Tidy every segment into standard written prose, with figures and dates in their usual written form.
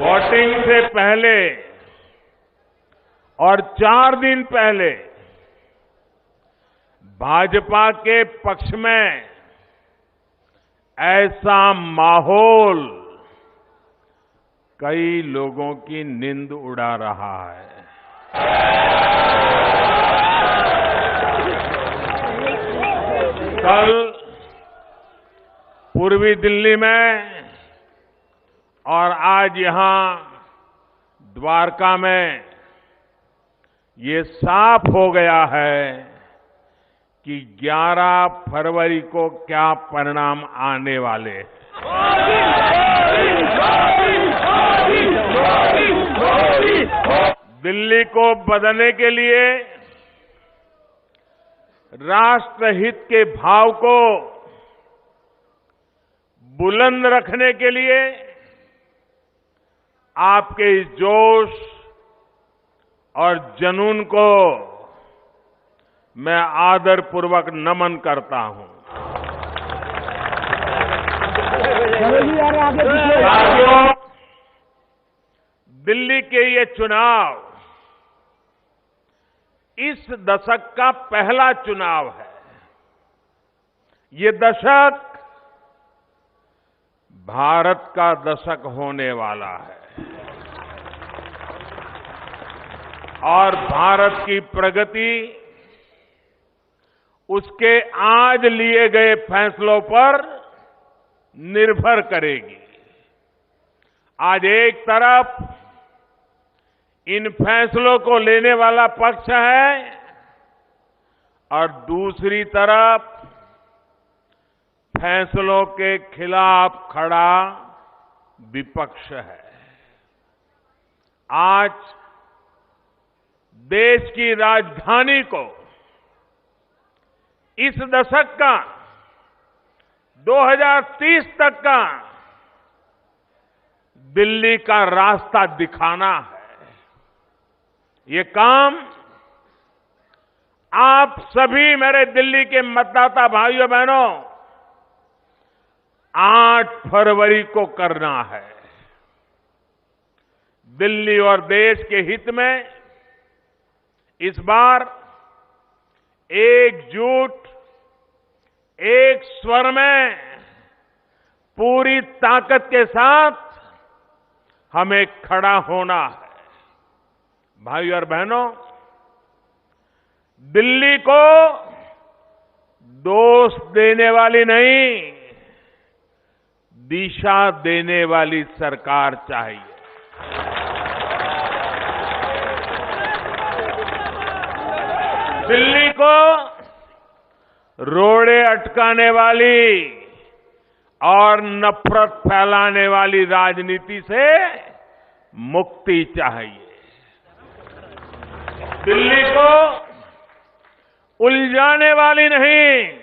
Voting से पहले और 4 दिन पहले भाजपा के पक्ष में ऐसा माहौल कई लोगों की नींद उड़ा रहा है। कल पूर्वी दिल्ली में और आज यहां द्वारका में ये साफ हो गया है कि 11 फरवरी को क्या परिणाम आने वाले हैं। दिल्ली को बदलने के लिए राष्ट्रहित के भाव को बुलंद रखने के लिए आपके इस जोश और जुनून को मैं आदरपूर्वक नमन करता हूं। साथियों, दिल्ली के ये चुनाव इस दशक का पहला चुनाव है। ये दशक भारत का दशक होने वाला है और भारत की प्रगति उसके आज लिए गए फैसलों पर निर्भर करेगी। आज एक तरफ इन फैसलों को लेने वाला पक्ष है और दूसरी तरफ फैसलों के खिलाफ खड़ा विपक्ष है। आज देश की राजधानी को इस दशक का 2030 तक का दिल्ली का रास्ता दिखाना है। ये काम आप सभी मेरे दिल्ली के मतदाता भाइयों बहनों 8 फरवरी को करना है। दिल्ली और देश के हित में इस बार एकजुट एक स्वर में पूरी ताकत के साथ हमें खड़ा होना है। भाइयों और बहनों, दिल्ली को दोष देने वाली नहीं, दिशा देने वाली सरकार चाहिए। दिल्ली को रोड़े अटकाने वाली और नफरत फैलाने वाली राजनीति से मुक्ति चाहिए। दिल्ली को उलझाने वाली नहीं,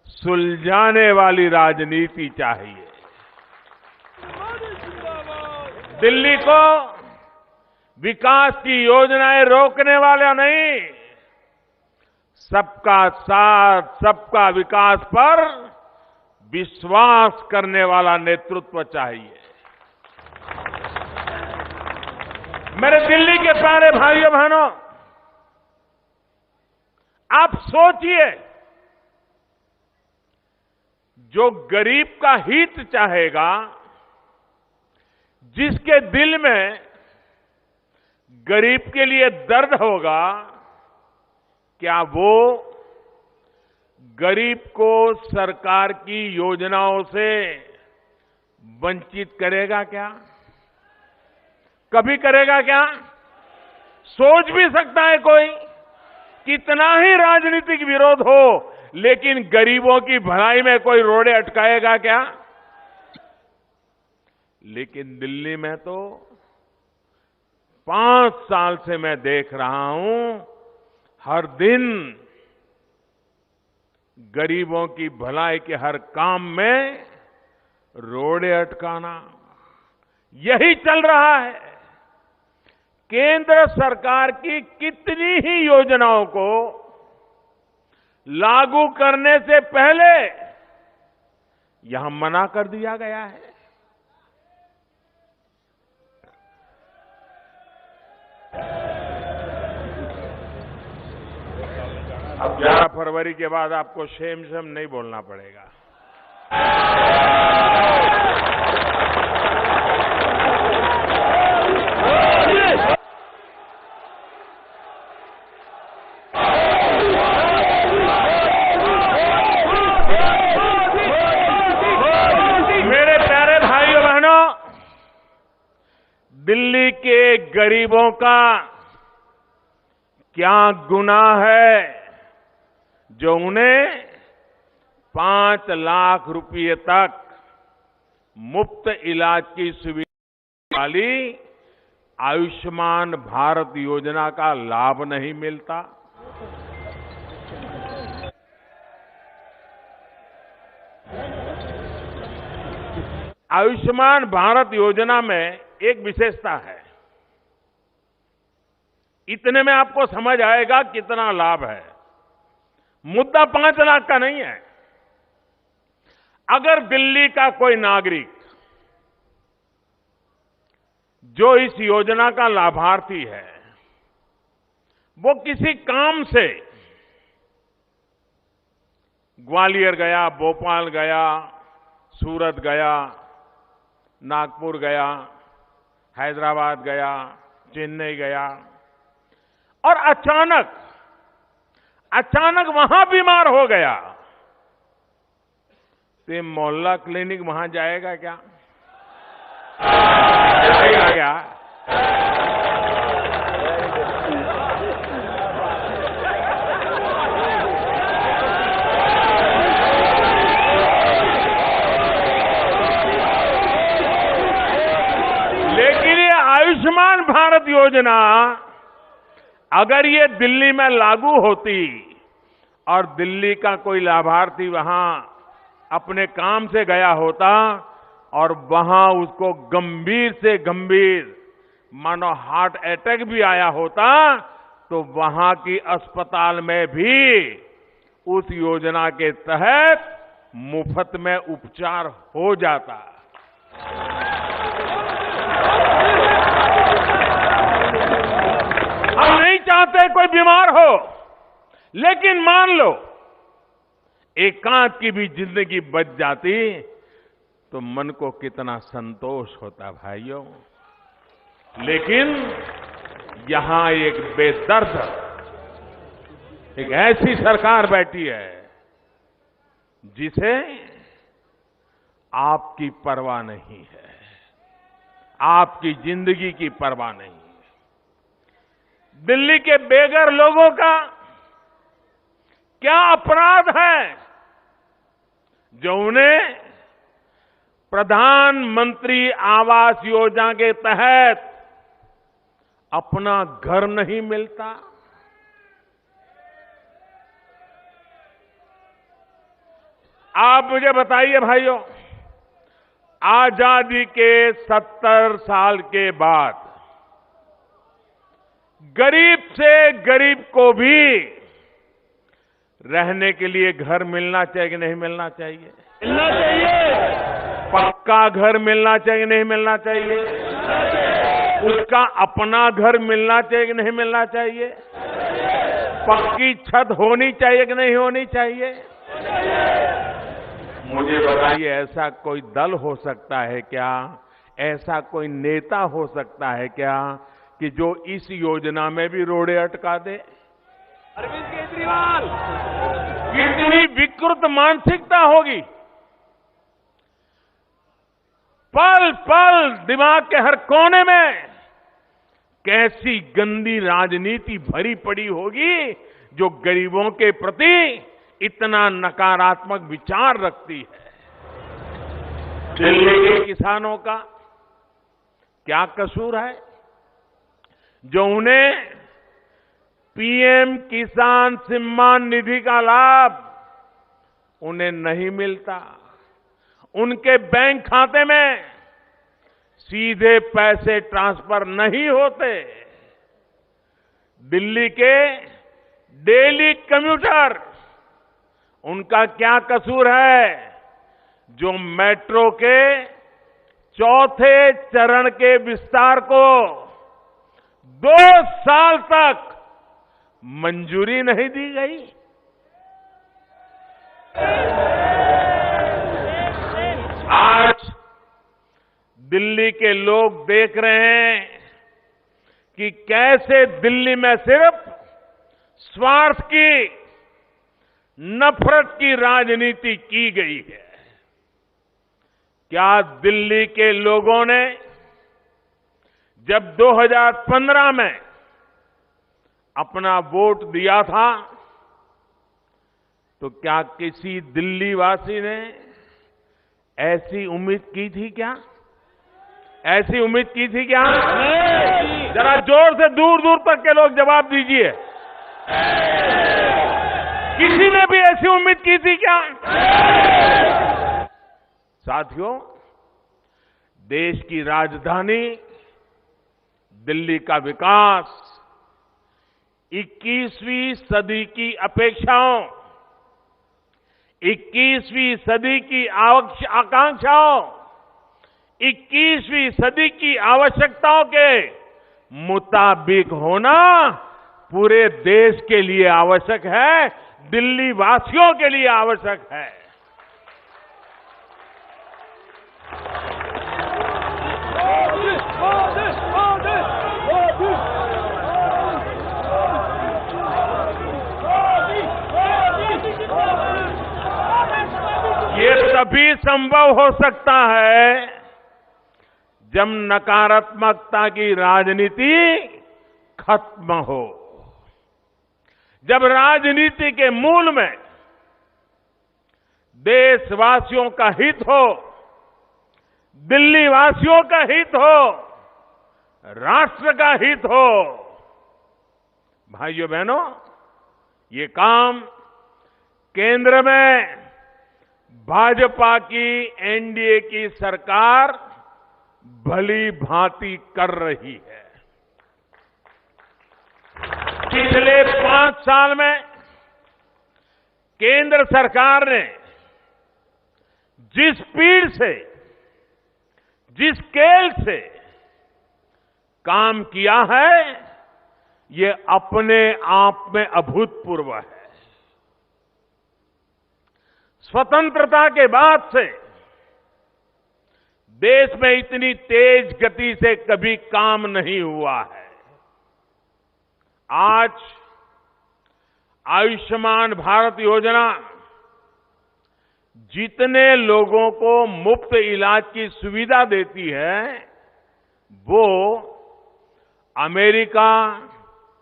सुलझाने वाली राजनीति चाहिए। दिल्ली को विकास की योजनाएं रोकने वाला नहीं, सबका साथ, सबका विकास पर विश्वास करने वाला नेतृत्व चाहिए। मेरे दिल्ली के प्यारे भाइयों बहनों, आप सोचिए, जो गरीब का हित चाहेगा, जिसके दिल में गरीब के लिए दर्द होगा, क्या वो गरीब को सरकार की योजनाओं से वंचित करेगा क्या? कभी करेगा क्या? सोच भी सकता है कोई? कितना ही राजनीतिक विरोध हो, लेकिन गरीबों की भलाई में कोई रोड़े अटकाएगा क्या? लेकिन दिल्ली में तो 5 साल से मैं देख रहा हूं, हर दिन गरीबों की भलाई के हर काम में रोड़े अटकाना, यही चल रहा है। केंद्र सरकार की कितनी ही योजनाओं को लागू करने से पहले यहां मना कर दिया गया है। अब 11 फरवरी के बाद आपको शेम नहीं बोलना पड़ेगा। मेरे प्यारे भाइयों बहनों, दिल्ली के गरीबों का क्या गुनाह है जो उन्हें 5 लाख रुपये तक मुफ्त इलाज की सुविधा वाली आयुष्मान भारत योजना का लाभ नहीं मिलता। आयुष्मान भारत योजना में एक विशेषता है, इतने में आपको समझ आएगा कितना लाभ है। मुद्दा 5 लाख का नहीं है। अगर दिल्ली का कोई नागरिक जो इस योजना का लाभार्थी है, वो किसी काम से ग्वालियर गया, भोपाल गया, सूरत गया, नागपुर गया, हैदराबाद गया, चेन्नई गया और अचानक वहां बीमार हो गया, तो मोहल्ला क्लिनिक वहां जाएगा क्या? जाएगा क्या? लेकिन ये आयुष्मान भारत योजना अगर ये दिल्ली में लागू होती और दिल्ली का कोई लाभार्थी वहां अपने काम से गया होता और वहां उसको गंभीर से गंभीर मानो हार्ट अटैक भी आया होता, तो वहां की अस्पताल में भी उस योजना के तहत मुफ्त में उपचार हो जाता। हम नहीं चाहते कोई बीमार हो, लेकिन मान लो एकांत की भी जिंदगी बच जाती तो मन को कितना संतोष होता भाइयों। लेकिन यहां एक बेदर्द, एक ऐसी सरकार बैठी है जिसे आपकी परवाह नहीं है, आपकी जिंदगी की परवाह नहीं है। दिल्ली के बेघर लोगों का क्या अपराध है जो उन्हें प्रधानमंत्री आवास योजना के तहत अपना घर नहीं मिलता? आप मुझे बताइए भाइयों, आजादी के 70 साल के बाद गरीब से गरीब को भी रहने के लिए घर मिलना चाहिए कि नहीं मिलना चाहिए? मिलना चाहिए। पक्का घर मिलना चाहिए नहीं मिलना चाहिए? उसका अपना घर मिलना चाहिए कि नहीं मिलना चाहिए? पक्की छत होनी चाहिए कि नहीं होनी चाहिए? मुझे बताइए, ऐसा कोई दल हो सकता है क्या, ऐसा कोई नेता हो सकता है क्या कि जो इस योजना में भी रोड़े अटका दे? अरविंद केजरीवाल, कितनी विकृत मानसिकता होगी। पल पल दिमाग के हर कोने में कैसी गंदी राजनीति भरी पड़ी होगी जो गरीबों के प्रति इतना नकारात्मक विचार रखती है। दिल्ली के किसानों का क्या कसूर है जो उन्हें पीएम किसान सम्मान निधि का लाभ उन्हें नहीं मिलता? उनके बैंक खाते में सीधे पैसे ट्रांसफर नहीं होते। दिल्ली के डेली कम्यूटर, उनका क्या कसूर है जो मेट्रो के 4थे चरण के विस्तार को 2 साल तक मंजूरी नहीं दी गई? आज दिल्ली के लोग देख रहे हैं कि कैसे दिल्ली में सिर्फ स्वार्थ की, नफरत की राजनीति की गई है। क्या दिल्ली के लोगों ने जब 2015 में अपना वोट दिया था तो क्या किसी दिल्ली वासी ने ऐसी उम्मीद की थी क्या? ऐसी उम्मीद की थी क्या? जरा जोर से दूर दूर तक के लोग जवाब दीजिए। किसी ने भी ऐसी उम्मीद की थी क्या? साथियों, देश की राजधानी दिल्ली का विकास 21वीं सदी की अपेक्षाओं, 21वीं सदी की आकांक्षाओं, 21वीं सदी की आवश्यकताओं के मुताबिक होना पूरे देश के लिए आवश्यक है, दिल्ली वासियों के लिए आवश्यक है। ये तभी संभव हो सकता है जब नकारात्मकता की राजनीति खत्म हो, जब राजनीति के मूल में देशवासियों का हित हो, दिल्ली वासियों का हित हो, राष्ट्र का हित हो। भाइयों बहनों, ये काम केंद्र में भाजपा की एनडीए की सरकार भली भांति कर रही है। पिछले 5 साल में केंद्र सरकार ने जिस स्पीड से, जिस स्केल से काम किया है, ये अपने आप में अभूतपूर्व है। स्वतंत्रता के बाद से देश में इतनी तेज गति से कभी काम नहीं हुआ है। आज आयुष्मान भारत योजना जितने लोगों को मुफ्त इलाज की सुविधा देती है, वो अमेरिका,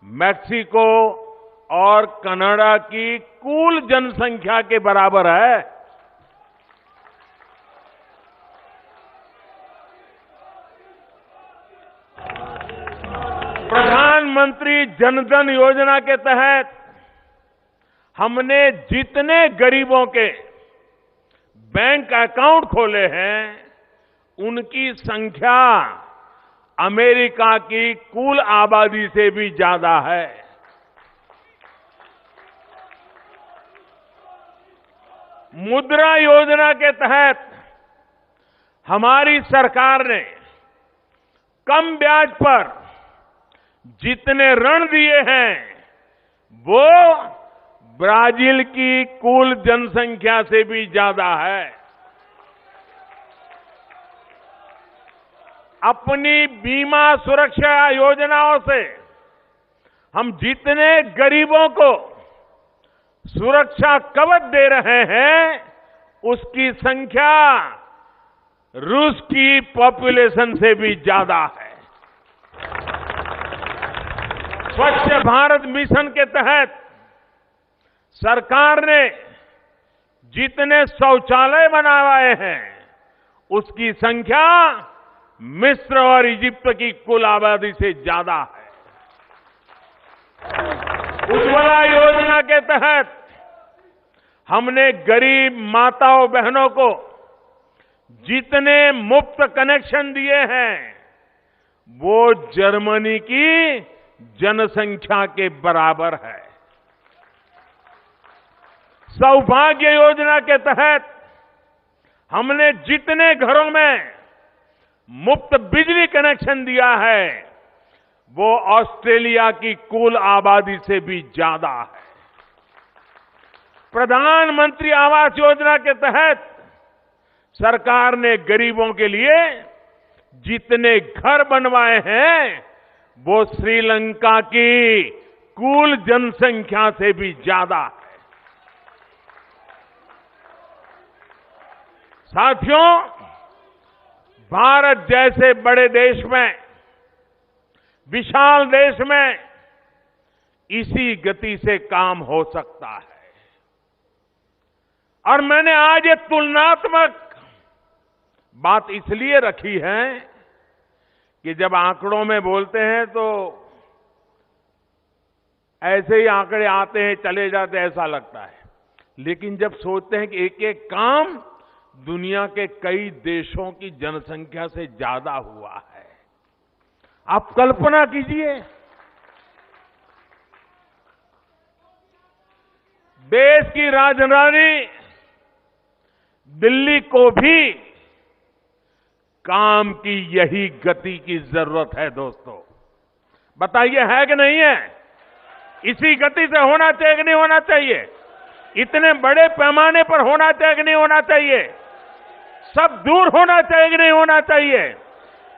मैक्सिको और कनाडा की कुल जनसंख्या के बराबर है। प्रधानमंत्री जन धन योजना के तहत हमने जितने गरीबों के बैंक अकाउंट खोले हैं, उनकी संख्या अमेरिका की कुल आबादी से भी ज्यादा है। मुद्रा योजना के तहत हमारी सरकार ने कम ब्याज पर जितने ऋण दिए हैं, वो ब्राजील की कुल जनसंख्या से भी ज्यादा है। अपनी बीमा सुरक्षा योजनाओं से हम जितने गरीबों को सुरक्षा कवच दे रहे हैं, उसकी संख्या रूस की पॉपुलेशन से भी ज्यादा है। स्वच्छ भारत मिशन के तहत सरकार ने जितने शौचालय बनवाए हैं, उसकी संख्या मिस्र और इजिप्ट की कुल आबादी से ज्यादा है। उज्ज्वला योजना के तहत हमने गरीब माताओं बहनों को जितने मुफ्त कनेक्शन दिए हैं, वो जर्मनी की जनसंख्या के बराबर है। सौभाग्य योजना के तहत हमने जितने घरों में मुफ्त बिजली कनेक्शन दिया है, वो ऑस्ट्रेलिया की कुल आबादी से भी ज्यादा है। प्रधानमंत्री आवास योजना के तहत सरकार ने गरीबों के लिए जितने घर बनवाए हैं वो श्रीलंका की कुल जनसंख्या से भी ज्यादा है। साथियों, भारत जैसे बड़े देश में, विशाल देश में इसी गति से काम हो सकता है। और मैंने आज ये तुलनात्मक बात इसलिए रखी है कि जब आंकड़ों में बोलते हैं तो ऐसे ही आंकड़े आते हैं चले जाते हैं ऐसा लगता है, लेकिन जब सोचते हैं कि एक एक काम दुनिया के कई देशों की जनसंख्या से ज्यादा हुआ है, आप कल्पना कीजिए। देश की राजधानी दिल्ली को भी काम की यही गति की जरूरत है। दोस्तों बताइए, है कि नहीं है? इसी गति से होना चाहिए कि नहीं होना चाहिए? इतने बड़े पैमाने पर होना चाहिए कि नहीं होना चाहिए? सब दूर होना चाहिए कि नहीं होना चाहिए?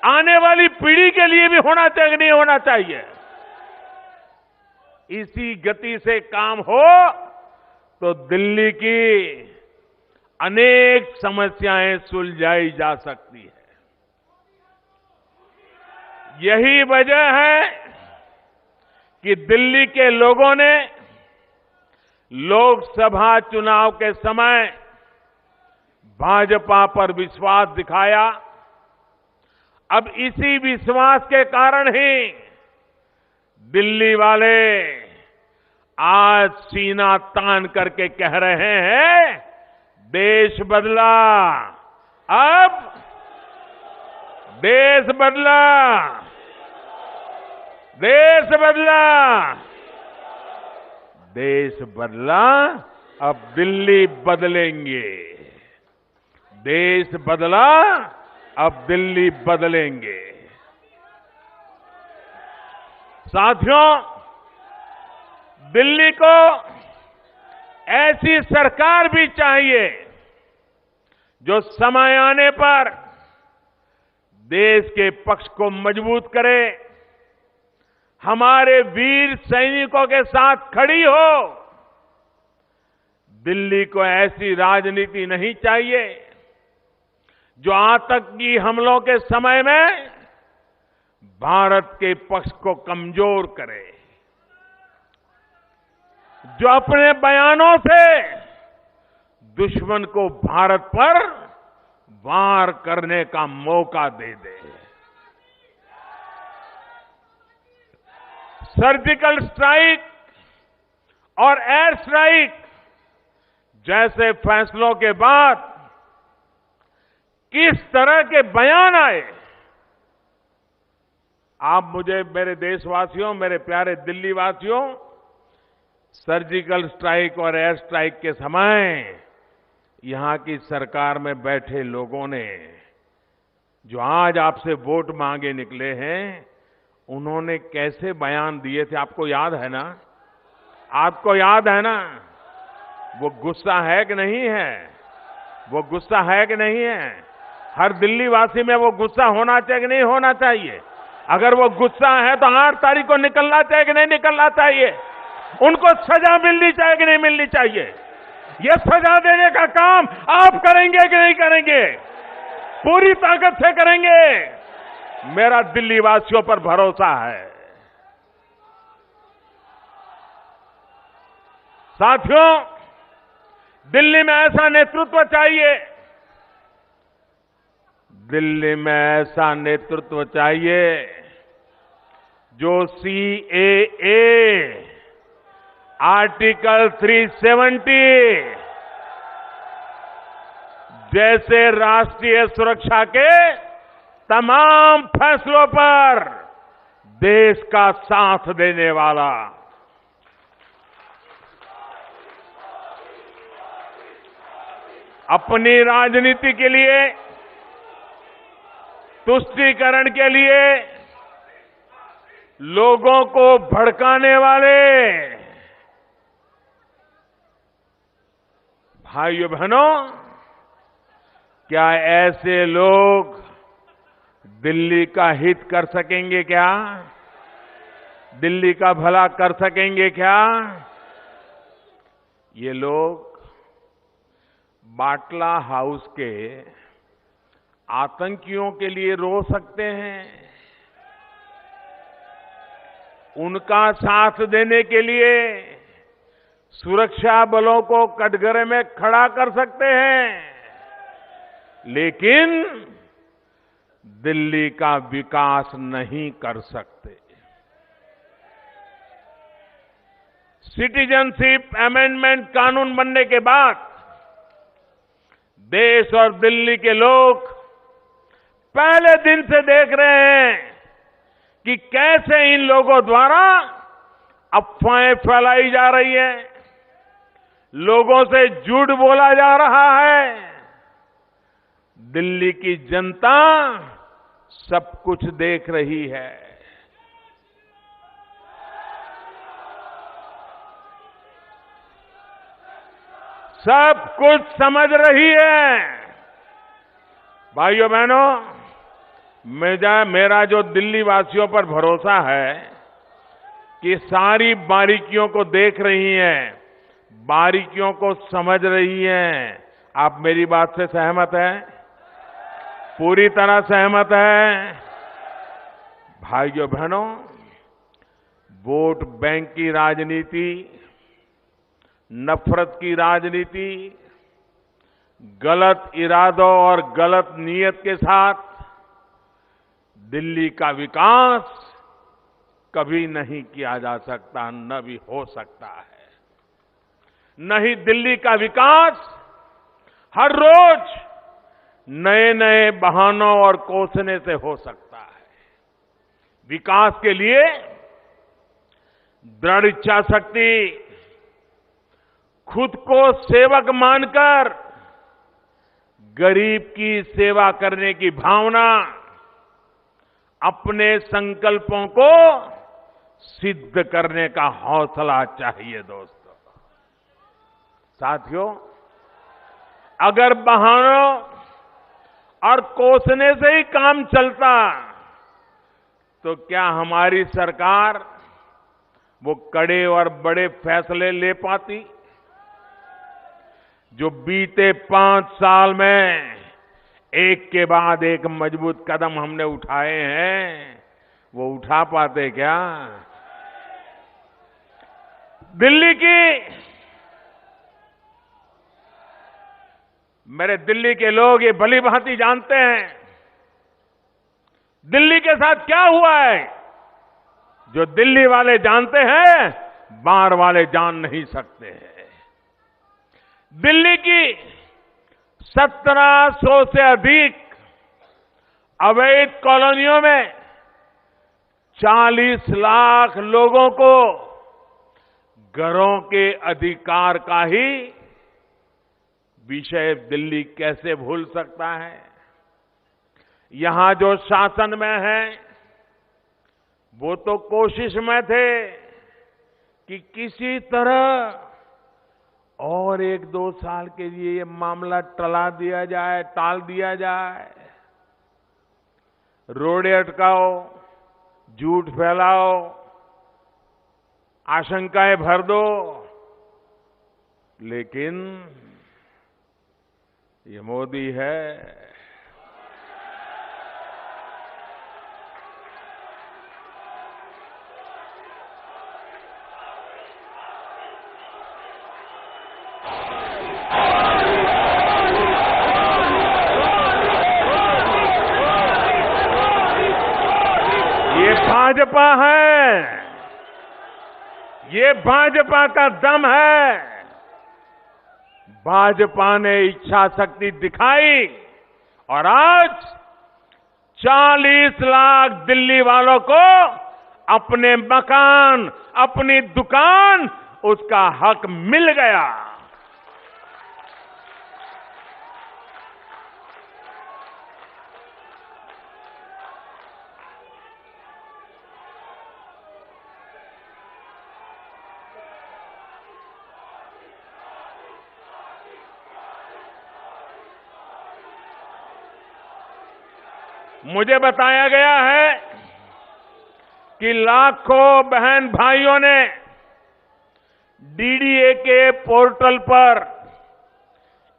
आने वाली पीढ़ी के लिए भी होना चाहिए कि नहीं होना चाहिए? इसी गति से काम हो तो दिल्ली की अनेक समस्याएं सुलझाई जा सकती है। यही वजह है कि दिल्ली के लोगों ने लोकसभा चुनाव के समय भाजपा पर विश्वास दिखाया। अब इसी विश्वास के कारण ही दिल्ली वाले आज सीना तान करके कह रहे हैं, देश बदला, अब देश बदला, देश बदला, देश बदला, अब दिल्ली बदलेंगे। देश बदला, अब दिल्ली बदलेंगे। साथियों, दिल्ली को ऐसी सरकार भी चाहिए जो समय आने पर देश के पक्ष को मजबूत करे, हमारे वीर सैनिकों के साथ खड़ी हो। दिल्ली को ऐसी राजनीति नहीं चाहिए जो आतंकी हमलों के समय में भारत के पक्ष को कमजोर करे, जो अपने बयानों से दुश्मन को भारत पर वार करने का मौका दे दे। सर्जिकल स्ट्राइक और एयर स्ट्राइक जैसे फैसलों के बाद किस तरह के बयान आए, आप मुझे, मेरे देशवासियों, मेरे प्यारे दिल्ली वासियों, सर्जिकल स्ट्राइक और एयर स्ट्राइक के समय यहां की सरकार में बैठे लोगों ने जो आज आपसे वोट मांगे निकले हैं, उन्होंने कैसे बयान दिए थे, आपको याद है ना? आपको याद है ना? वो गुस्सा है कि नहीं है? वो गुस्सा है कि नहीं है? हर दिल्ली वासी में वो गुस्सा होना चाहिए कि नहीं होना चाहिए? अगर वो गुस्सा है तो 8 तारीख को निकलना चाहिए कि नहीं निकलना चाहिए? उनको सजा मिलनी चाहिए कि नहीं मिलनी चाहिए? ये सजा देने का काम आप करेंगे कि नहीं करेंगे? पूरी ताकत से करेंगे। मेरा दिल्ली वासियों पर भरोसा है। साथियों, दिल्ली में ऐसा नेतृत्व चाहिए, दिल्ली में ऐसा नेतृत्व चाहिए जो CAA, आर्टिकल 370 जैसे राष्ट्रीय सुरक्षा के तमाम फैसलों पर देश का साथ देने वाला, अपनी राजनीति के लिए, तुष्टीकरण के लिए लोगों को भड़काने वाले भाइयों बहनों, क्या ऐसे लोग दिल्ली का हित कर सकेंगे क्या? दिल्ली का भला कर सकेंगे क्या? ये लोग बाटला हाउस के आतंकियों के लिए रो सकते हैं, उनका साथ देने के लिए सुरक्षा बलों को कटघरे में खड़ा कर सकते हैं, लेकिन दिल्ली का विकास नहीं कर सकते। सिटीजनशिप अमेंडमेंट कानून बनने के बाद देश और दिल्ली के लोग पहले दिन से देख रहे हैं कि कैसे इन लोगों द्वारा अफवाहें फैलाई जा रही है, लोगों से झूठ बोला जा रहा है। दिल्ली की जनता सब कुछ देख रही है। सब कुछ समझ रही है। भाइयों बहनों, मेरा जो दिल्ली वासियों पर भरोसा है कि सारी बारीकियों को देख रही हैं, बारीकियों को समझ रही हैं। आप मेरी बात से सहमत हैं? पूरी तरह सहमत हैं? भाइयों बहनों, वोट बैंक की राजनीति, नफरत की राजनीति, गलत इरादों और गलत नीयत के साथ दिल्ली का विकास कभी नहीं किया जा सकता, न भी हो सकता है। नहीं, दिल्ली का विकास हर रोज नए नए बहानों और कोसने से हो सकता है। विकास के लिए दृढ़ इच्छा शक्ति, खुद को सेवक मानकर गरीब की सेवा करने की भावना, अपने संकल्पों को सिद्ध करने का हौसला चाहिए। दोस्तों, साथियों, अगर बहानों और कोसने से ही काम चलता तो क्या हमारी सरकार वो कड़े और बड़े फैसले ले पाती? जो बीते 5 साल में एक के बाद एक मजबूत कदम हमने उठाए हैं, वो उठा पाते क्या? दिल्ली की, मेरे दिल्ली के लोग ये भली भांति जानते हैं दिल्ली के साथ क्या हुआ है। जो दिल्ली वाले जानते हैं, बाहर वाले जान नहीं सकते हैं। दिल्ली की 1700 से अधिक अवैध कॉलोनियों में 40 लाख लोगों को घरों के अधिकार का ही विषय दिल्ली कैसे भूल सकता है? यहां जो शासन में है वो तो कोशिश में थे कि किसी तरह और 1-2 साल के लिए ये मामला टला दिया जाए, टाल दिया जाए। रोड़े अटकाओ, झूठ फैलाओ, आशंकाएं भर दो, लेकिन ये मोदी है। ये भाजपा है, ये भाजपा का दम है। भाजपा ने इच्छा शक्ति दिखाई और आज 40 लाख दिल्ली वालों को अपने मकान, अपनी दुकान, उसका हक मिल गया। मुझे बताया गया है कि लाखों बहन भाइयों ने डीडीए के पोर्टल पर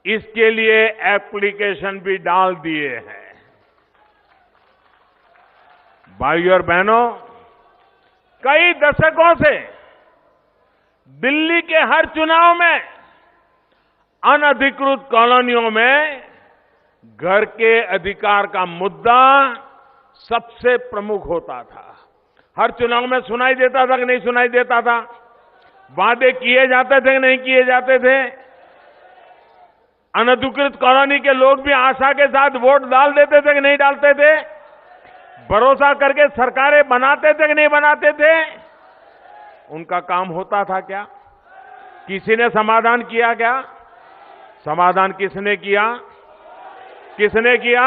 इसके लिए एप्लीकेशन भी डाल दिए हैं। भाइयों और बहनों, कई दशकों से दिल्ली के हर चुनाव में अनधिकृत कॉलोनियों में घर के अधिकार का मुद्दा सबसे प्रमुख होता था। हर चुनाव में सुनाई देता था कि नहीं सुनाई देता था? वादे किए जाते थे कि नहीं किए जाते थे? अनधिकृत कॉलोनी के लोग भी आशा के साथ वोट डाल देते थे कि नहीं डालते थे? भरोसा करके सरकारें बनाते थे कि नहीं बनाते थे? उनका काम होता था क्या? किसी ने समाधान किया क्या? समाधान किसने किया? किसने किया?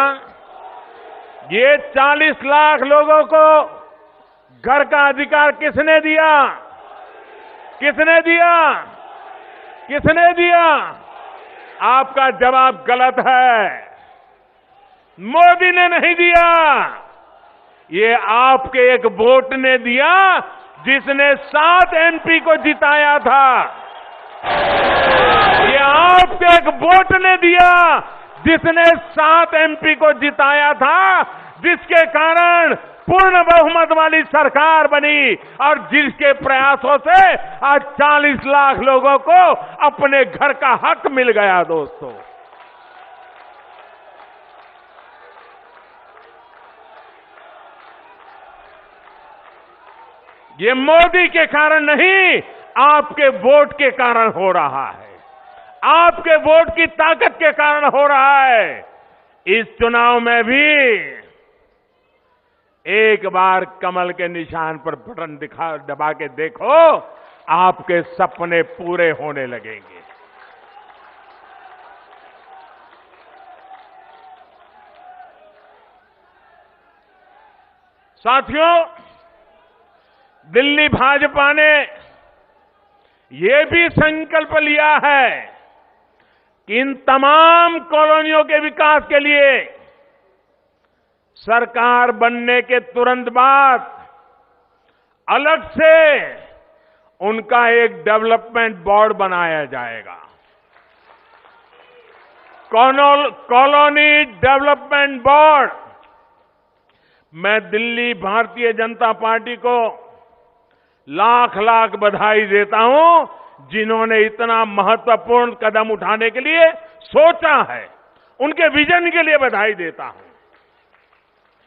ये 40 लाख लोगों को घर का अधिकार किसने दिया? किसने दिया? किसने दिया? आपका जवाब गलत है। मोदी ने नहीं दिया। ये आपके एक वोट ने दिया जिसने 7 एमपी को जिताया था। ये आपके एक वोट ने दिया जिसने 7 एमपी को जिताया था, जिसके कारण पूर्ण बहुमत वाली सरकार बनी और जिसके प्रयासों से आज 40 लाख लोगों को अपने घर का हक मिल गया। दोस्तों, ये मोदी के कारण नहीं, आपके वोट के कारण हो रहा है। आपके वोट की ताकत के कारण हो रहा है। इस चुनाव में भी एक बार कमल के निशान पर बटन दबा के देखो, आपके सपने पूरे होने लगेंगे। साथियों, दिल्ली भाजपा ने ये भी संकल्प लिया है कि इन तमाम कॉलोनियों के विकास के लिए सरकार बनने के तुरंत बाद अलग से उनका एक डेवलपमेंट बोर्ड बनाया जाएगा। Colony development board. मैं दिल्ली भारतीय जनता पार्टी को लाख लाख बधाई देता हूं, जिन्होंने इतना महत्वपूर्ण कदम उठाने के लिए सोचा है। उनके विजन के लिए बधाई देता हूं।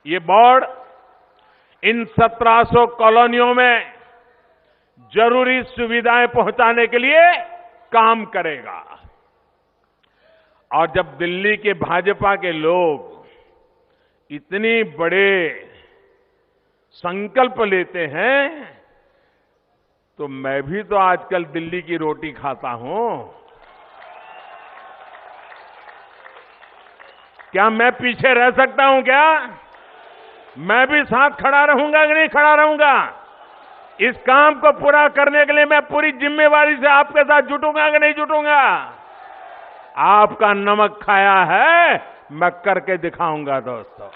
ये बोर्ड इन 1700 कॉलोनियों में जरूरी सुविधाएं पहुंचाने के लिए काम करेगा। और जब दिल्ली के भाजपा के लोग इतनी बड़े संकल्प लेते हैं, तो मैं भी तो आजकल दिल्ली की रोटी खाता हूं। क्या मैं पीछे रह सकता हूं? क्या मैं भी साथ खड़ा रहूंगा कि नहीं खड़ा रहूंगा? इस काम को पूरा करने के लिए मैं पूरी जिम्मेवारी से आपके साथ जुटूंगा कि नहीं जुटूंगा? आपका नमक खाया है, मैं करके दिखाऊंगा। दोस्तों,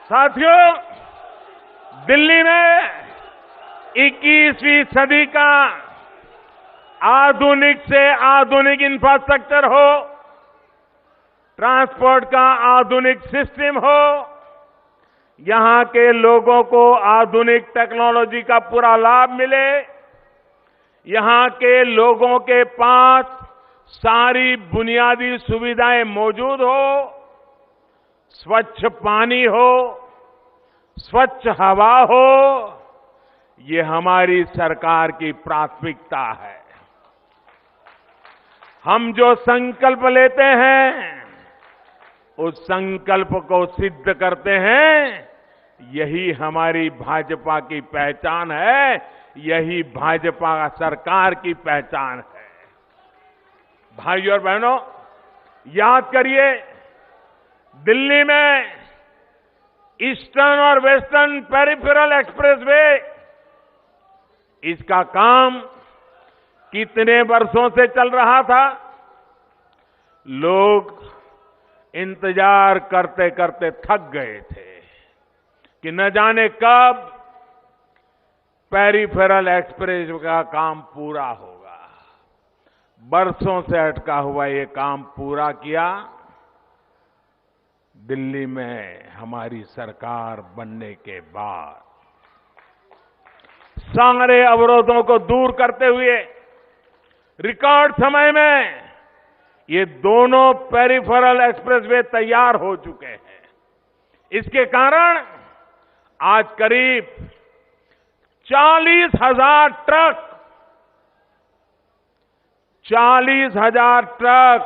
साथियों, दिल्ली में 21वीं सदी का आधुनिक से आधुनिक इंफ्रास्ट्रक्चर हो, ट्रांसपोर्ट का आधुनिक सिस्टम हो, यहां के लोगों को आधुनिक टेक्नोलॉजी का पूरा लाभ मिले, यहां के लोगों के पास सारी बुनियादी सुविधाएं मौजूद हो, स्वच्छ पानी हो, स्वच्छ हवा हो, ये हमारी सरकार की प्राथमिकता है। हम जो संकल्प लेते हैं, उस संकल्प को सिद्ध करते हैं। यही हमारी भाजपा की पहचान है, यही भाजपा सरकार की पहचान है। भाइयों और बहनों, याद करिए, दिल्ली में ईस्टर्न और वेस्टर्न पेरिफेरल एक्सप्रेसवे, इसका काम कितने वर्षों से चल रहा था। लोग इंतजार करते करते थक गए थे कि न जाने कब पेरिफेरल एक्सप्रेस का काम पूरा होगा। बरसों से अटका हुआ ये काम पूरा किया दिल्ली में हमारी सरकार बनने के बाद। सारे अवरोधों को दूर करते हुए रिकॉर्ड समय में ये दोनों पेरिफेरल एक्सप्रेसवे तैयार हो चुके हैं। इसके कारण आज करीब 40,000 ट्रक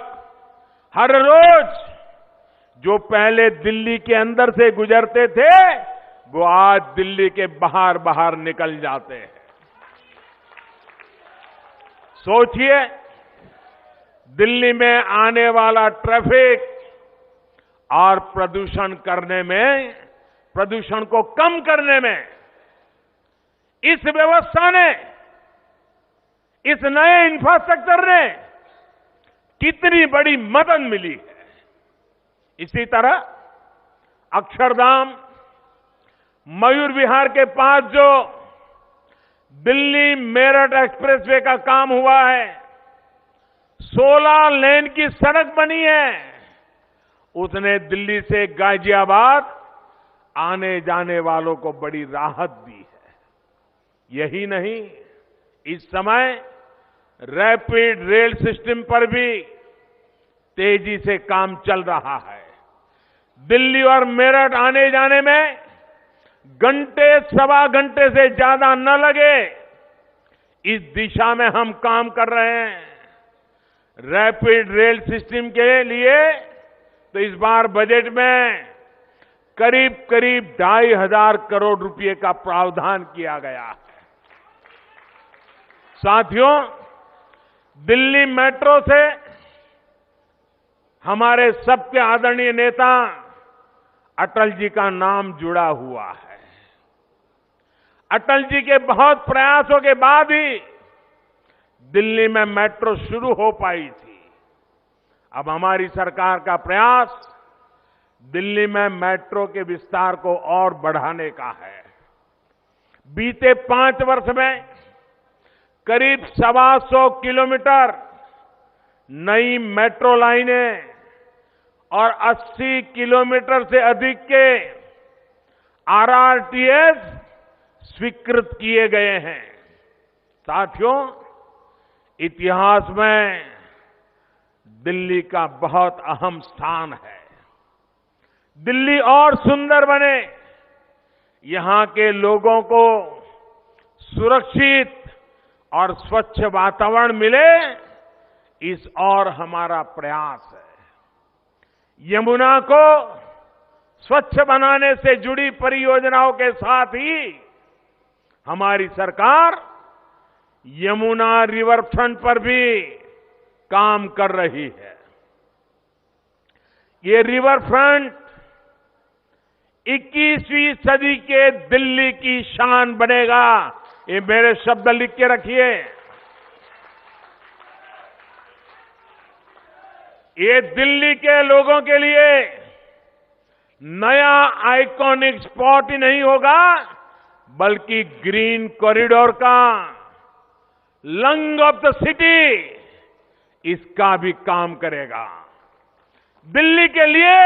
हर रोज जो पहले दिल्ली के अंदर से गुजरते थे, वो आज दिल्ली के बाहर बाहर निकल जाते हैं। सोचिए, दिल्ली में आने वाला ट्रैफिक और प्रदूषण को कम करने में इस व्यवस्था ने, इस नए इंफ्रास्ट्रक्चर ने कितनी बड़ी मदद मिली है। इसी तरह अक्षरधाम, मयूर विहार के पास जो दिल्ली मेरठ एक्सप्रेसवे का काम हुआ है, 16 लेन की सड़क बनी है, उसने दिल्ली से गाजियाबाद आने जाने वालों को बड़ी राहत दी है। यही नहीं, इस समय रैपिड रेल सिस्टम पर भी तेजी से काम चल रहा है। दिल्ली और मेरठ आने जाने में घंटे सवा घंटे से ज्यादा न लगे, इस दिशा में हम काम कर रहे हैं। रैपिड रेल सिस्टम के लिए तो इस बार बजट में करीब 2,500 करोड़ रुपए का प्रावधान किया गया है। साथियों, दिल्ली मेट्रो से हमारे सबके आदरणीय नेता अटल जी का नाम जुड़ा हुआ है। अटल जी के बहुत प्रयासों के बाद ही दिल्ली में मेट्रो शुरू हो पाई थी। अब हमारी सरकार का प्रयास दिल्ली में मेट्रो के विस्तार को और बढ़ाने का है। बीते 5 वर्ष में करीब 125 किलोमीटर नई मेट्रो लाइनें और 80 किलोमीटर से अधिक के आरआरटीएस स्वीकृत किए गए हैं। साथियों, इतिहास में दिल्ली का बहुत अहम स्थान है। दिल्ली और सुंदर बने, यहां के लोगों को सुरक्षित और स्वच्छ वातावरण मिले, इस और हमारा प्रयास है। यमुना को स्वच्छ बनाने से जुड़ी परियोजनाओं के साथ ही हमारी सरकार यमुना रिवर फ्रंट पर भी काम कर रही है। ये रिवर फ्रंट 21वीं सदी के दिल्ली की शान बनेगा। ये मेरे शब्द लिख के रखिए। ये दिल्ली के लोगों के लिए नया आइकॉनिक स्पॉट ही नहीं होगा, बल्कि ग्रीन कॉरिडोर का, लंग ऑफ द सिटी, इसका भी काम करेगा। दिल्ली के लिए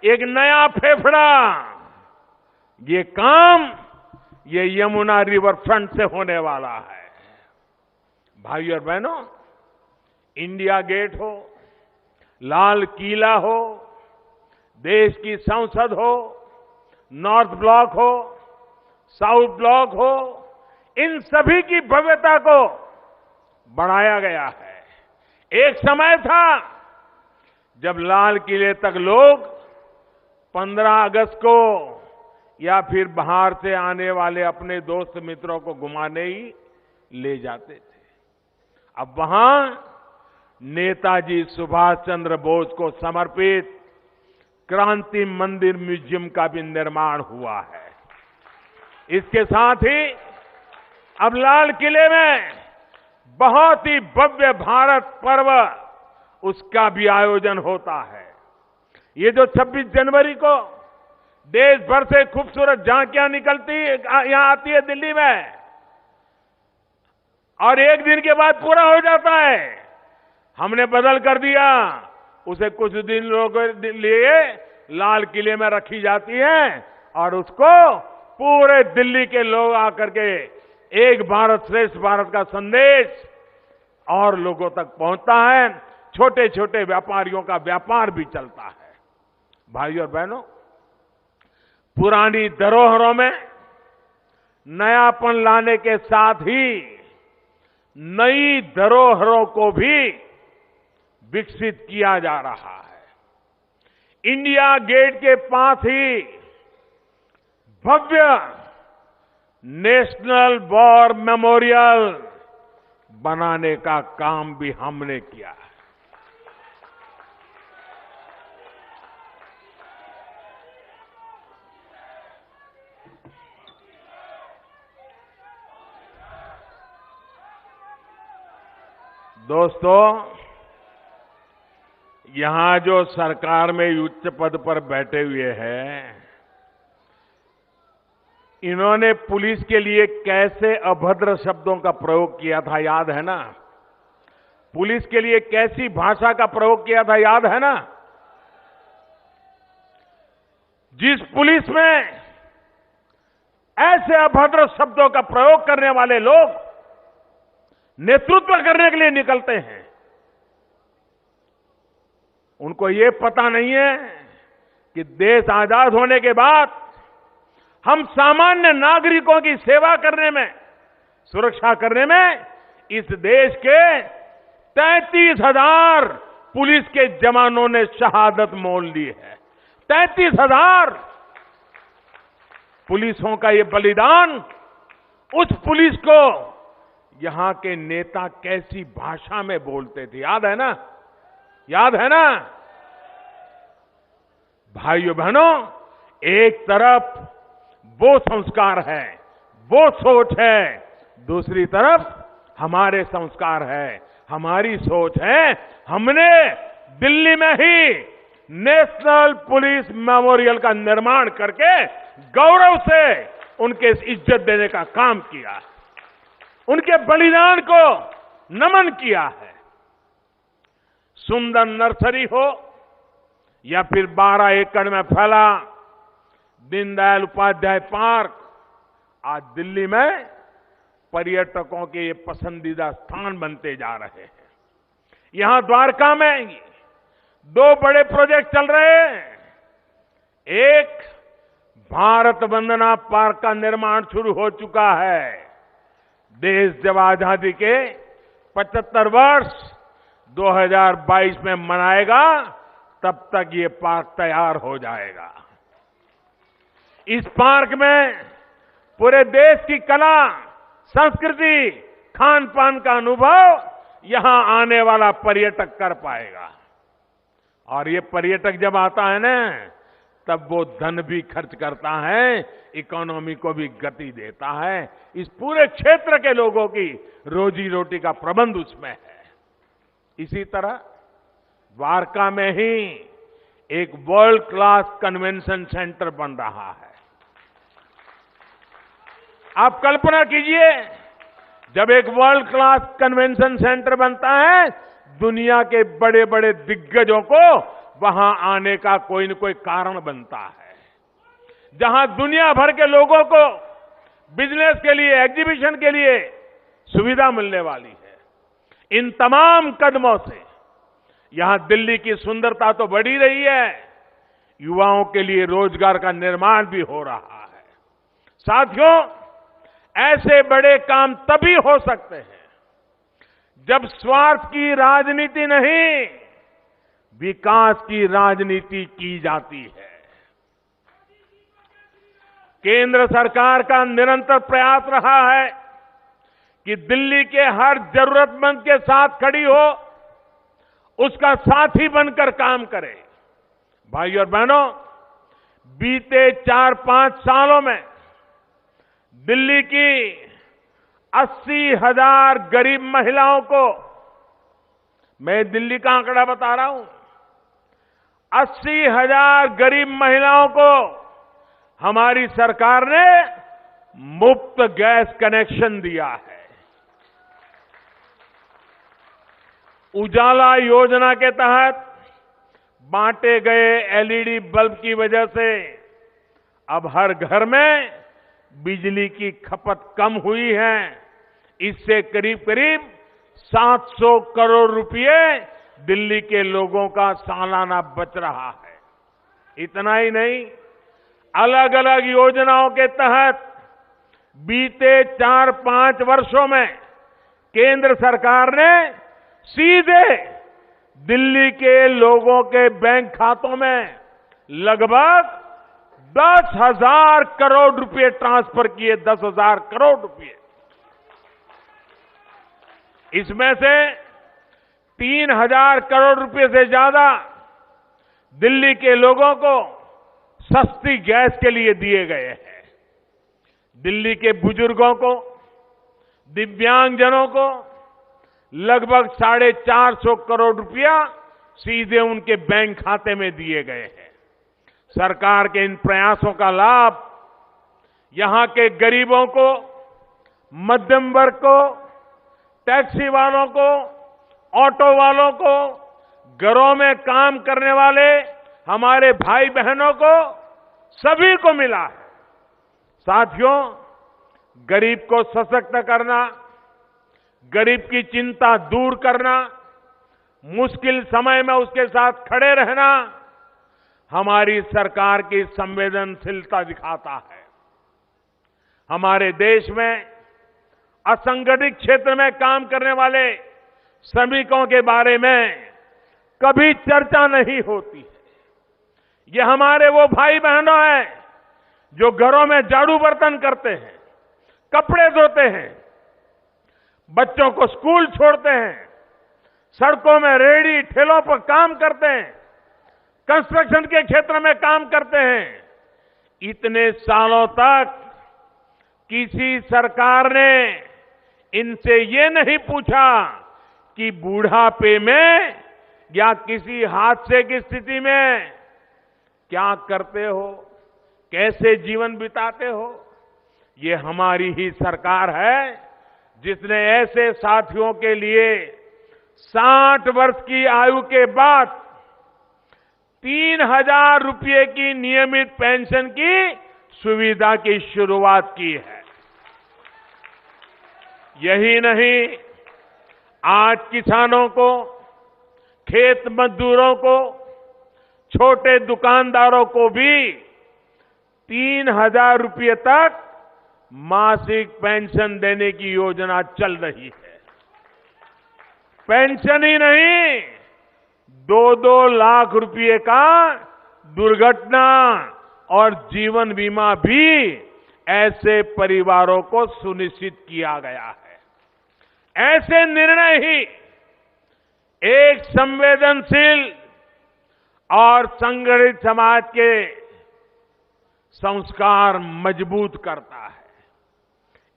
एक नया फेफड़ा, ये काम ये यमुना रिवर फ्रंट से होने वाला है। भाइयों और बहनों, इंडिया गेट हो, लाल किला हो, देश की संसद हो, नॉर्थ ब्लॉक हो, साउथ ब्लॉक हो, इन सभी की भव्यता को बढ़ाया गया है। एक समय था जब लाल किले तक लोग 15 अगस्त को या फिर बाहर से आने वाले अपने दोस्त मित्रों को घुमाने ही ले जाते थे। अब वहां नेताजी सुभाष चंद्र बोस को समर्पित क्रांति मंदिर म्यूजियम का भी निर्माण हुआ है। इसके साथ ही अब लाल किले में बहुत ही भव्य भारत पर्व उसका भी आयोजन होता है। ये जो 26 जनवरी को देश भर से खूबसूरत झांकियां निकलती यहां आती है दिल्ली में और एक दिन के बाद पूरा हो जाता है, हमने बदल कर दिया। उसे कुछ दिन लोगों के लिए लाल किले में रखी जाती है और उसको पूरे दिल्ली के लोग आकर के एक भारत श्रेष्ठ भारत का संदेश और लोगों तक पहुंचता है। छोटे छोटे व्यापारियों का व्यापार भी चलता है। भाइयों और बहनों, पुरानी धरोहरों में नयापन लाने के साथ ही नई धरोहरों को भी विकसित किया जा रहा है। इंडिया गेट के पास ही भव्य नेशनल वॉर मेमोरियल बनाने का काम भी हमने किया है। दोस्तों, यहां जो सरकार में उच्च पद पर बैठे हुए हैं, इन्होंने पुलिस के लिए कैसे अभद्र शब्दों का प्रयोग किया था, याद है ना? पुलिस के लिए कैसी भाषा का प्रयोग किया था, याद है ना? जिस पुलिस में ऐसे अभद्र शब्दों का प्रयोग करने वाले लोग नेतृत्व करने के लिए निकलते हैं, उनको ये पता नहीं है कि देश आजाद होने के बाद हम सामान्य नागरिकों की सेवा करने में, सुरक्षा करने में इस देश के 33,000 पुलिस के जवानों ने शहादत मोल ली है। 33,000 पुलिसों का ये बलिदान, उस पुलिस को यहां के नेता कैसी भाषा में बोलते थे, याद है ना? याद है ना? भाइयों बहनों, एक तरफ वो संस्कार है, वो सोच है, दूसरी तरफ हमारे संस्कार है, हमारी सोच है। हमने दिल्ली में ही नेशनल पुलिस मेमोरियल का निर्माण करके गौरव से उनके इज्जत देने का काम किया, उनके बलिदान को नमन किया है। सुंदर नर्सरी हो या फिर 12 एकड़ में फैला दीनदयाल उपाध्याय पार्क, आज दिल्ली में पर्यटकों के ये पसंदीदा स्थान बनते जा रहे हैं। यहां द्वारका में 2 बड़े प्रोजेक्ट चल रहे हैं। एक भारत वंदना पार्क का निर्माण शुरू हो चुका है। देश जब आजादी के 75 वर्ष 2022 में मनाएगा, तब तक ये पार्क तैयार हो जाएगा। इस पार्क में पूरे देश की कला, संस्कृति, खान पान का अनुभव यहां आने वाला पर्यटक कर पाएगा। और ये पर्यटक जब आता है ना, तब वो धन भी खर्च करता है, इकोनॉमी को भी गति देता है। इस पूरे क्षेत्र के लोगों की रोजी रोटी का प्रबंध उसमें है। इसी तरह द्वारका में ही एक वर्ल्ड क्लास कन्वेंशन सेंटर बन रहा है। आप कल्पना कीजिए, जब एक वर्ल्ड क्लास कन्वेंशन सेंटर बनता है, दुनिया के बड़े बड़े दिग्गजों को वहां आने का कोई न कोई कारण बनता है। जहां दुनिया भर के लोगों को बिजनेस के लिए, एग्जीबिशन के लिए सुविधा मिलने वाली है। इन तमाम कदमों से यहां दिल्ली की सुंदरता तो बढ़ी रही है, युवाओं के लिए रोजगार का निर्माण भी हो रहा है। साथियों, ऐसे बड़े काम तभी हो सकते हैं जब स्वार्थ की राजनीति नहीं, विकास की राजनीति की जाती है। केंद्र सरकार का निरंतर प्रयास रहा है कि दिल्ली के हर जरूरतमंद के साथ खड़ी हो, उसका साथी बनकर काम करे। भाई और बहनों, बीते 4-5 सालों में दिल्ली की 80,000 गरीब महिलाओं को, मैं दिल्ली का आंकड़ा बता रहा हूं, 80,000 गरीब महिलाओं को हमारी सरकार ने मुफ्त गैस कनेक्शन दिया है। उजाला योजना के तहत बांटे गए एलईडी बल्ब की वजह से अब हर घर में बिजली की खपत कम हुई है। इससे करीब करीब 700 करोड़ रुपए दिल्ली के लोगों का सालाना बच रहा है। इतना ही नहीं, अलग अलग योजनाओं के तहत बीते 4-5 वर्षों में केंद्र सरकार ने सीधे दिल्ली के लोगों के बैंक खातों में लगभग 10,000 करोड़ रुपए ट्रांसफर किए। 10,000 करोड़ रुपए। इसमें से 3,000 करोड़ रुपए से ज्यादा दिल्ली के लोगों को सस्ती गैस के लिए दिए गए हैं। दिल्ली के बुजुर्गों को, दिव्यांगजनों को लगभग 450 करोड़ रुपया सीधे उनके बैंक खाते में दिए गए हैं। सरकार के इन प्रयासों का लाभ यहां के गरीबों को, मध्यम वर्ग को, टैक्सी वालों को, ऑटो वालों को, घरों में काम करने वाले हमारे भाई बहनों को, सभी को मिला है। साथियों, गरीब को सशक्त करना, गरीब की चिंता दूर करना, मुश्किल समय में उसके साथ खड़े रहना हमारी सरकार की संवेदनशीलता दिखाता है। हमारे देश में असंगठित क्षेत्र में काम करने वाले श्रमिकों के बारे में कभी चर्चा नहीं होती है। ये हमारे वो भाई बहनों हैं जो घरों में झाड़ू बर्तन करते हैं, कपड़े धोते हैं, बच्चों को स्कूल छोड़ते हैं, सड़कों में रेहड़ी ठेलों पर काम करते हैं, कंस्ट्रक्शन के क्षेत्र में काम करते हैं। इतने सालों तक किसी सरकार ने इनसे ये नहीं पूछा कि बुढ़ापे में या किसी हादसे की स्थिति में क्या करते हो, कैसे जीवन बिताते हो। ये हमारी ही सरकार है जिसने ऐसे साथियों के लिए 60 वर्ष की आयु के बाद 3,000 रुपये की नियमित पेंशन की सुविधा की शुरुआत की है। यही नहीं, आज किसानों को, खेत मजदूरों को, छोटे दुकानदारों को भी 3,000 रुपये तक मासिक पेंशन देने की योजना चल रही है। पेंशन ही नहीं, 2-2 लाख रुपये का दुर्घटना और जीवन बीमा भी ऐसे परिवारों को सुनिश्चित किया गया है। ऐसे निर्णय ही एक संवेदनशील और संगठित समाज के संस्कार मजबूत करता है।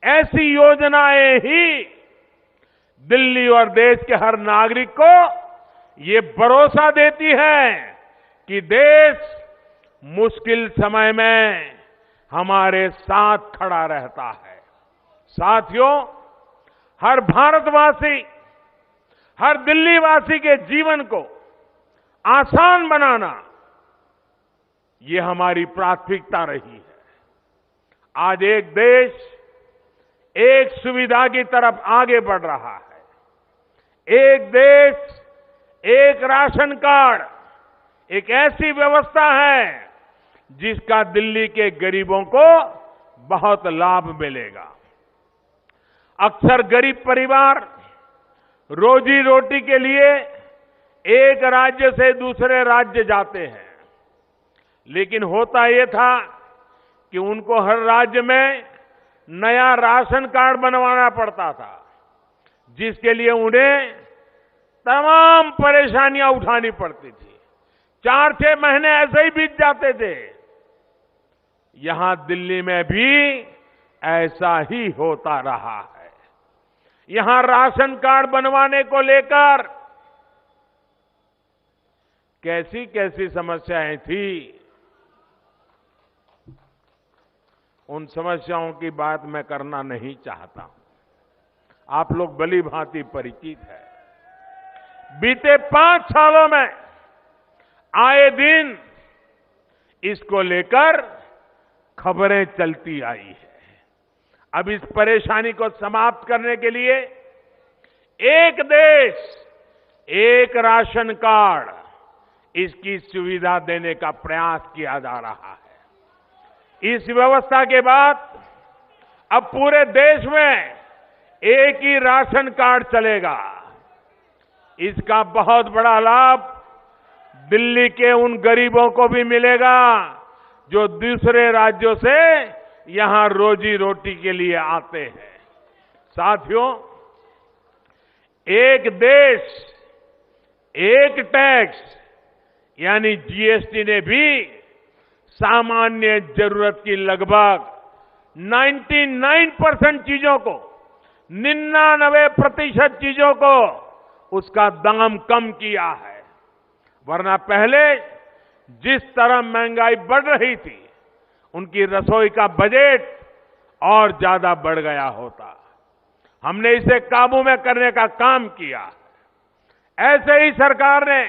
ऐसी योजनाएं ही दिल्ली और देश के हर नागरिक को ये भरोसा देती है कि देश मुश्किल समय में हमारे साथ खड़ा रहता है। साथियों, हर भारतवासी, हर दिल्लीवासी के जीवन को आसान बनाना ये हमारी प्राथमिकता रही है। आज एक देश एक सुविधा की तरफ आगे बढ़ रहा है। एक देश, एक राशन कार्ड, एक ऐसी व्यवस्था है जिसका दिल्ली के गरीबों को बहुत लाभ मिलेगा। अक्सर गरीब परिवार रोजी रोटी के लिए एक राज्य से दूसरे राज्य जाते हैं, लेकिन होता यह था कि उनको हर राज्य में नया राशन कार्ड बनवाना पड़ता था, जिसके लिए उन्हें तमाम परेशानियां उठानी पड़ती थी। 4-6 महीने ऐसे ही बीत जाते थे। यहां दिल्ली में भी ऐसा ही होता रहा है। यहां राशन कार्ड बनवाने को लेकर कैसी कैसी समस्याएं थी, उन समस्याओं की बात मैं करना नहीं चाहता हूं। आप लोग भली भांति परिचित है। बीते 5 सालों में आए दिन इसको लेकर खबरें चलती आई है। अब इस परेशानी को समाप्त करने के लिए एक देश एक राशन कार्ड, इसकी सुविधा देने का प्रयास किया जा रहा है। इस व्यवस्था के बाद अब पूरे देश में एक ही राशन कार्ड चलेगा। इसका बहुत बड़ा लाभ दिल्ली के उन गरीबों को भी मिलेगा जो दूसरे राज्यों से यहां रोजी रोटी के लिए आते हैं। साथियों, एक देश एक टैक्स यानी जीएसटी ने भी सामान्य जरूरत की लगभग 99% चीजों को, 99% चीजों को उसका दाम कम किया है। वरना पहले जिस तरह महंगाई बढ़ रही थी, उनकी रसोई का बजट और ज्यादा बढ़ गया होता। हमने इसे काबू में करने का काम किया। ऐसे ही सरकार ने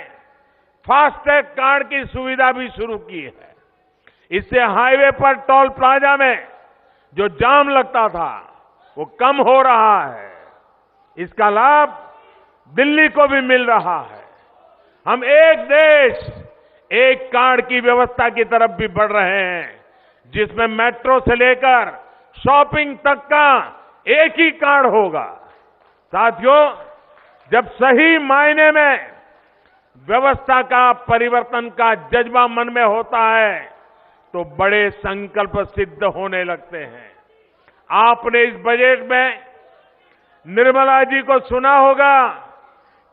फास्टैग कार्ड की सुविधा भी शुरू की है। इससे हाईवे पर टोल प्लाजा में जो जाम लगता था वो कम हो रहा है। इसका लाभ दिल्ली को भी मिल रहा है। हम एक देश एक कार्ड की व्यवस्था की तरफ भी बढ़ रहे हैं, जिसमें मेट्रो से लेकर शॉपिंग तक का एक ही कार्ड होगा। साथियों, जब सही मायने में व्यवस्था का परिवर्तन का जज्बा मन में होता है तो बड़े संकल्प सिद्ध होने लगते हैं। आपने इस बजट में निर्मला जी को सुना होगा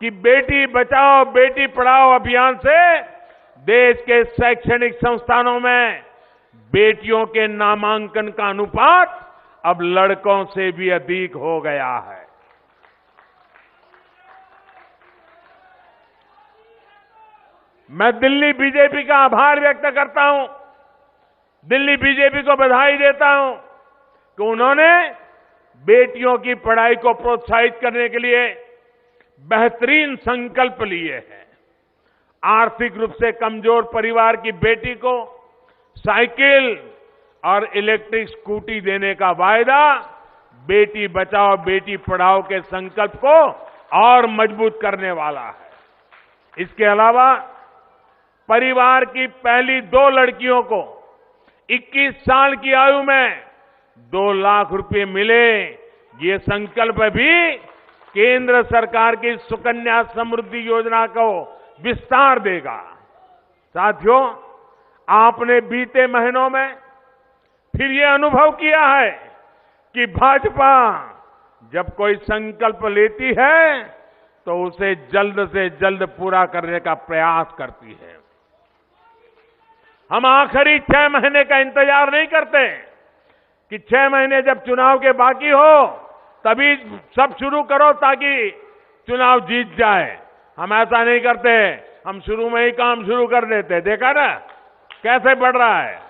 कि बेटी बचाओ बेटी पढ़ाओ अभियान से देश के शैक्षणिक संस्थानों में बेटियों के नामांकन का अनुपात अब लड़कों से भी अधिक हो गया है। मैं दिल्ली बीजेपी का आभार व्यक्त करता हूं, दिल्ली बीजेपी को बधाई देता हूं कि उन्होंने बेटियों की पढ़ाई को प्रोत्साहित करने के लिए बेहतरीन संकल्प लिए हैं। आर्थिक रूप से कमजोर परिवार की बेटी को साइकिल और इलेक्ट्रिक स्कूटी देने का वायदा बेटी बचाओ बेटी पढ़ाओ के संकल्प को और मजबूत करने वाला है। इसके अलावा परिवार की पहली 2 लड़कियों को 21 साल की आयु में 2 लाख रुपए मिले, ये संकल्प भी केंद्र सरकार की सुकन्या समृद्धि योजना को विस्तार देगा। साथियों, आपने बीते महीनों में फिर ये अनुभव किया है कि भाजपा जब कोई संकल्प लेती है तो उसे जल्द से जल्द पूरा करने का प्रयास करती है। हम आखिरी 6 महीने का इंतजार नहीं करते कि 6 महीने जब चुनाव के बाकी हो तभी सब शुरू करो ताकि चुनाव जीत जाए। हम ऐसा नहीं करते, हम शुरू में ही काम शुरू कर देते। देखा ना कैसे बढ़ रहा है।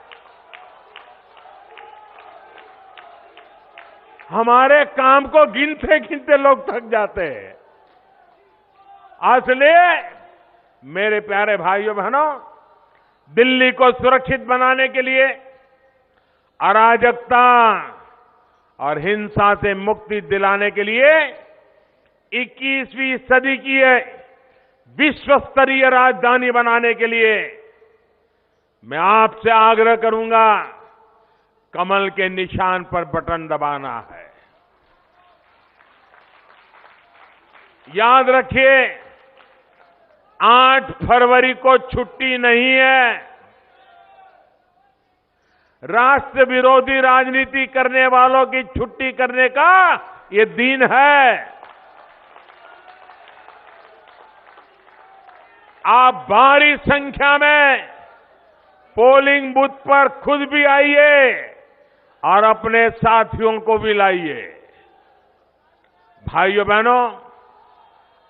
हमारे काम को गिनते गिनते लोग थक जाते हैं। इसलिए मेरे प्यारे भाइयों बहनों, दिल्ली को सुरक्षित बनाने के लिए अराजकता और हिंसा से मुक्ति दिलाने के लिए 21वीं सदी की विश्व स्तरीय राजधानी बनाने के लिए मैं आपसे आग्रह करूंगा, कमल के निशान पर बटन दबाना है। याद रखिए, 8 फरवरी को छुट्टी नहीं है। राष्ट्र विरोधी राजनीति करने वालों की छुट्टी करने का ये दिन है। आप भारी संख्या में पोलिंग बूथ पर खुद भी आइए और अपने साथियों को भी लाइए। भाइयों बहनों,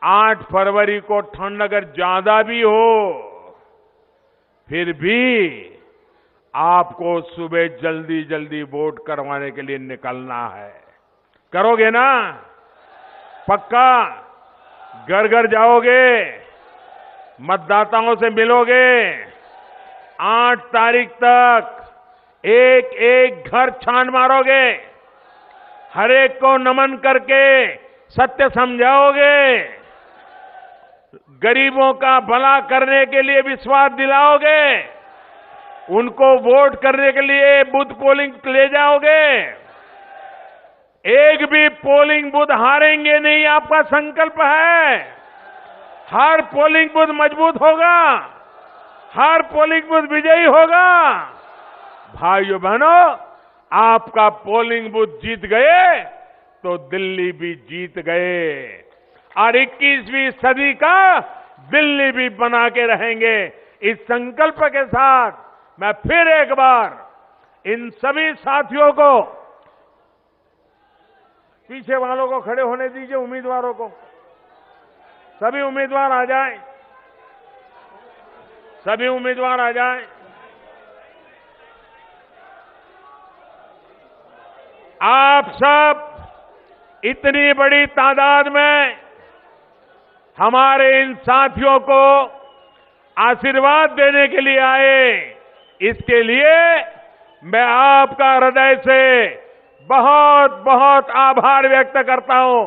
8 फरवरी को ठंड अगर ज्यादा भी हो, फिर भी आपको सुबह जल्दी जल्दी वोट करवाने के लिए निकलना है। करोगे ना? पक्का? घर घर जाओगे, मतदाताओं से मिलोगे, 8 तारीख तक एक एक घर छान मारोगे, हर एक को नमन करके सत्य समझाओगे, गरीबों का भला करने के लिए विश्वास दिलाओगे, उनको वोट करने के लिए बूथ पोलिंग ले जाओगे। एक भी पोलिंग बूथ हारेंगे नहीं, आपका संकल्प है। हर पोलिंग बूथ मजबूत होगा, हर पोलिंग बूथ विजयी होगा। भाइयों बहनों, आपका पोलिंग बूथ जीत गए तो दिल्ली भी जीत गए और 21वीं सदी का दिल्ली भी बना के रहेंगे। इस संकल्प के साथ मैं फिर एक बार इन सभी साथियों को, पीछे वालों को खड़े होने दीजिए, उम्मीदवारों को, सभी उम्मीदवार आ जाएं, सभी उम्मीदवार आ जाएं। आप सब इतनी बड़ी तादाद में हमारे इन साथियों को आशीर्वाद देने के लिए आए, इसके लिए मैं आपका हृदय से बहुत बहुत आभार व्यक्त करता हूं।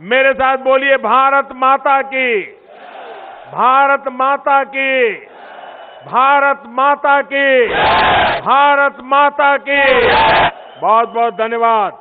मेरे साथ बोलिए, भारत माता की, भारत माता की, भारत माता की, भारत माता की। बहुत बहुत धन्यवाद।